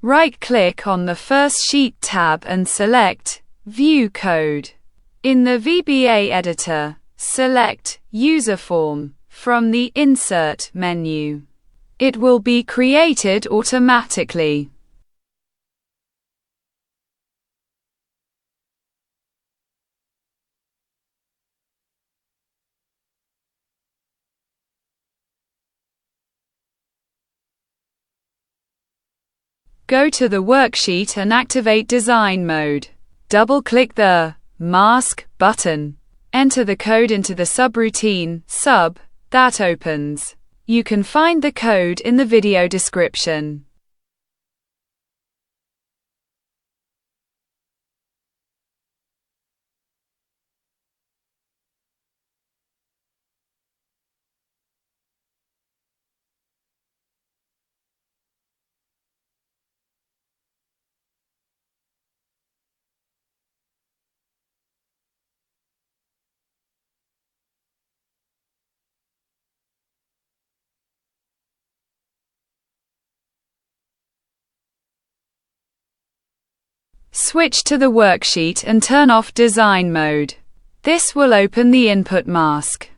Right-click on the First Sheet tab and select View Code. In the VBA editor, select User Form from the Insert menu. It will be created automatically. Go to the worksheet and activate design mode. Double-click the Mask button. Enter the code into the subroutine sub that opens. You can find the code in the video description. Switch to the worksheet and turn off design mode. This will open the input mask.